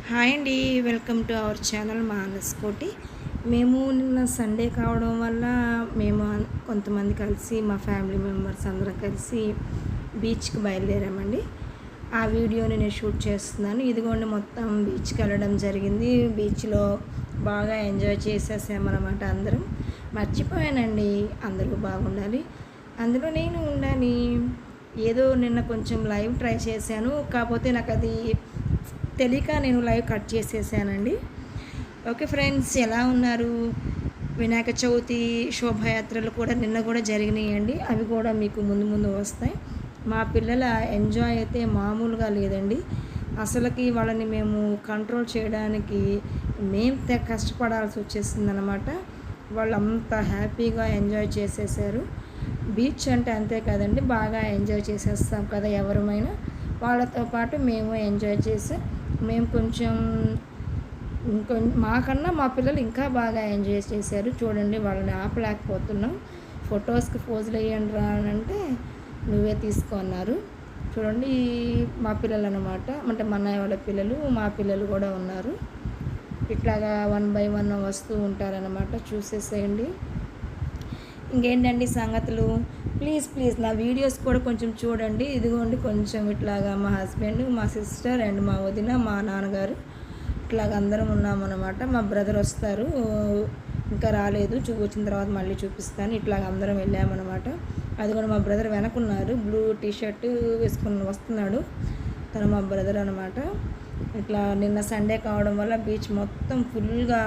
Hi అండి, welcome to our channel Manas కోటి. మేము నిన్న సండే కావడం వల్ల మేము కొంతమంది కలిసి మా ఫ్యామిలీ మెంబర్స్ అందరం కలిసి బీచ్కి బయలుదేరామండి. ఆ వీడియోని నేను షూట్ చేస్తున్నాను. ఇదిగోండి, మొత్తం బీచ్కి వెళ్ళడం జరిగింది. బీచ్లో బాగా ఎంజాయ్ చేసేసామన్నమాట. అందరం మర్చిపోయానండి, అందరూ బాగుండాలి, అందులో నేను ఉండాలి. ఏదో నిన్న కొంచెం లైవ్ ట్రై చేశాను, కాకపోతే నాకు అది తెలియక నేను లైవ్ కట్ చేసేసానండి. ఓకే ఫ్రెండ్స్, ఎలా ఉన్నారు? వినాయక చవితి శోభాయాత్రలు కూడా నిన్న కూడా జరిగినాయండి. అవి కూడా మీకు ముందు ముందు వస్తాయి. మా పిల్లల ఎంజాయ్ అయితే మామూలుగా లేదండి. అసలుకి వాళ్ళని మేము కంట్రోల్ చేయడానికి మేము కష్టపడాల్సి వచ్చేసిందనమాట. వాళ్ళు అంత హ్యాపీగా ఎంజాయ్ చేసేసారు. బీచ్ అంటే అంతే కదండి, బాగా ఎంజాయ్ చేసేస్తాం కదా ఎవరమైనా. వాళ్ళతో పాటు మేము ఎంజాయ్ చేసాం. మేము కొంచెం మాకన్నా మా పిల్లలు ఇంకా బాగా ఎంజాయ్ చేశారు. చూడండి, వాళ్ళని ఆపలేకపోతున్నాం. ఫొటోస్కి పోజులు వేయండి రా అని అంటే నువ్వే తీసుకున్నారు. చూడండి, మా పిల్లలు అనమాట, అంటే మా అన్నయ్య వాళ్ళ పిల్లలు, మా పిల్లలు కూడా ఉన్నారు. ఇట్లాగా 1 by 1 వస్తూ ఉంటారనమాట. చూసేసేయండి. ఇంకేంటండి సంగతులు? ప్లీజ్ నా వీడియోస్ కూడా కొంచెం చూడండి. ఇదిగోండి, కొంచెం ఇట్లాగా మా హస్బెండ్, మా సిస్టర్ అండ్ మా వదిన, మా నాన్నగారు, ఇట్లాగ అందరం ఉన్నామన్నమాట. మా బ్రదర్ వస్తారు, ఇంకా రాలేదు. వచ్చిన తర్వాత మళ్ళీ చూపిస్తాను. ఇట్లాగ అందరం వెళ్ళామన్నమాట. అది కూడా మా బ్రదర్ వెనకున్నారు, బ్లూ టీషర్ట్ వేసుకుని వస్తున్నాడు. తను మా బ్రదర్ అనమాట. ఇట్లా నిన్న సండే కావడం వల్ల బీచ్ మొత్తం ఫుల్గా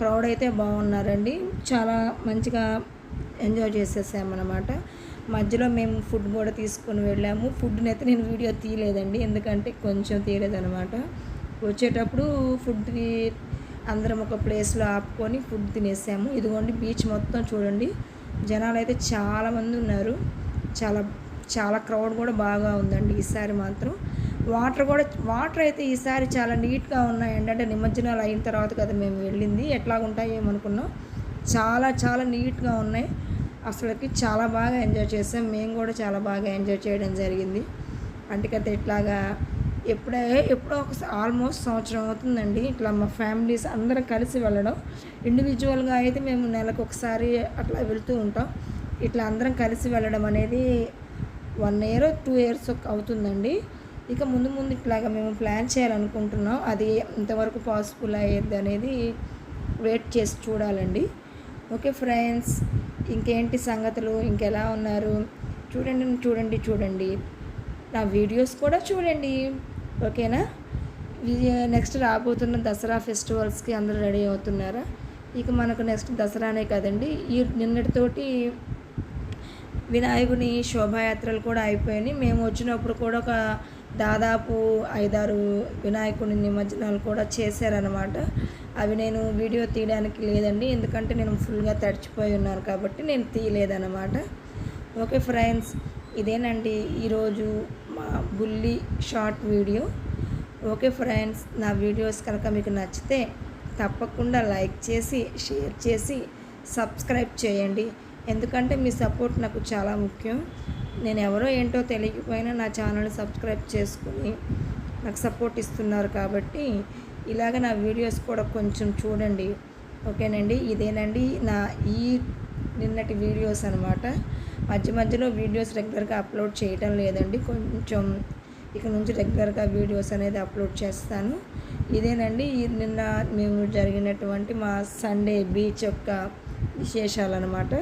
క్రౌడ్ అయితే బాగున్నారండి. చాలా మంచిగా ఎంజాయ్ చేసేసామన్నమాట. మధ్యలో మేము ఫుడ్ కూడా తీసుకొని వెళ్ళాము. ఫుడ్ని అయితే నేను వీడియో తీయలేదండి, ఎందుకంటే కొంచెం తీయలేదనమాట. వచ్చేటప్పుడు ఫుడ్ని అందరం ఒక ప్లేస్లో ఆపుకొని ఫుడ్ తినేసాము. ఇదిగోండి, బీచ్ మొత్తం చూడండి, జనాలు అయితే చాలామంది ఉన్నారు. చాలా చాలా క్రౌడ్ కూడా బాగా ఉందండి ఈసారి మాత్రం. వాటర్ అయితే ఈసారి చాలా నీట్గా ఉన్నాయండి. అంటే నిమజ్జనాలు అయిన తర్వాత కదా మేము వెళ్ళింది, ఎట్లాగుంటాయేమనుకున్నాం. చాలా చాలా నీట్గా ఉన్నాయి. అసలుకి చాలా బాగా ఎంజాయ్ చేసాం. మేము కూడా చాలా బాగా ఎంజాయ్ చేయడం జరిగింది. అంతకైతే ఇట్లాగా ఎప్పుడో ఒకసారి ఆల్మోస్ట్ సంవత్సరం అవుతుందండి ఇట్లా మా ఫ్యామిలీస్ అందరం కలిసి వెళ్ళడం. ఇండివిజువల్గా అయితే మేము నెలకు ఒకసారి అట్లా వెళ్తూ ఉంటాం. ఇట్లా అందరం కలిసి వెళ్ళడం అనేది 1 year 2 years అవుతుందండి. ఇక ముందు ఇట్లాగా మేము ప్లాన్ చేయాలనుకుంటున్నాం. అది ఇంతవరకు పాసిబుల్ అయ్యేది అనేది వెయిట్ చేసి చూడాలండి. ఓకే ఫ్రెండ్స్, ఇంకేంటి సంగతులు? ఇంకెలా ఉన్నారు? చూడండి నా వీడియోస్ కూడా చూడండి, ఓకేనా? నెక్స్ట్ రాబోతున్న దసరా ఫెస్టివల్స్కి అందరూ రెడీ అవుతున్నారా? ఇక మనకు నెక్స్ట్ దసరానే కదండి. నిన్నటితోటి వినాయకుని శోభాయాత్రలు కూడా అయిపోయినాయి. మేము వచ్చినప్పుడు కూడా ఒక దాదాపు 5-6 వినాయకుని నిమజ్జనాలు కూడా చేశారనమాట. అవి నేను వీడియో తీయడానికి లేదండి, ఎందుకంటే నేను ఫుల్గా తడిచిపోయి ఉన్నాను కాబట్టి నేను తీయలేదన్నమాట. ఓకే ఫ్రెండ్స్, ఇదేనండి ఈరోజు మా బుల్లి షార్ట్ వీడియో. ఓకే ఫ్రెండ్స్, నా వీడియోస్ కనుక మీకు నచ్చితే తప్పకుండా లైక్ చేసి, షేర్ చేసి, సబ్స్క్రైబ్ చేయండి. ఎందుకంటే మీ సపోర్ట్ నాకు చాలా ముఖ్యం. నేను ఎవరో ఏంటో తెలియకపోయినా నా ఛానల్ని సబ్స్క్రైబ్ చేసుకుని నాకు సపోర్ట్ ఇస్తున్నారు కాబట్టి ఇలాగ నా వీడియోస్ కూడా కొంచెం చూడండి, ఓకేనండి? ఇదేనండి నా నిన్నటి వీడియోస్ అనమాట. మధ్యలో వీడియోస్ రెగ్యులర్గా అప్లోడ్ చేయటం లేదండి, కొంచెం ఇక నుంచి రెగ్యులర్గా వీడియోస్ అనేది అప్లోడ్ చేస్తాను. ఇదేనండి నిన్న మేము జరిగినటువంటి మా సండే బీచ్ యొక్క విశేషాలు అనమాట.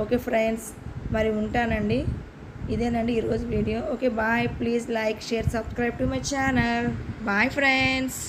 ఓకే ఫ్రెండ్స్, మరి ఉంటానండి. ఇదేనండి ఈరోజు వీడియో. Okay bye. Please like, share, subscribe to my channel. Bye friends.